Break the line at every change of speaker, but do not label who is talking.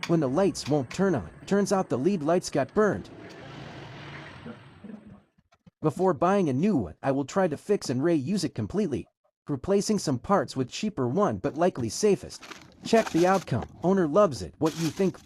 when the lights won't turn on. Turns out the lead lights got burned. Before buying a new one, I will try to fix and reuse it completely, replacing some parts with cheaper one but likely safest. Check the outcome. Owner loves it. What you think?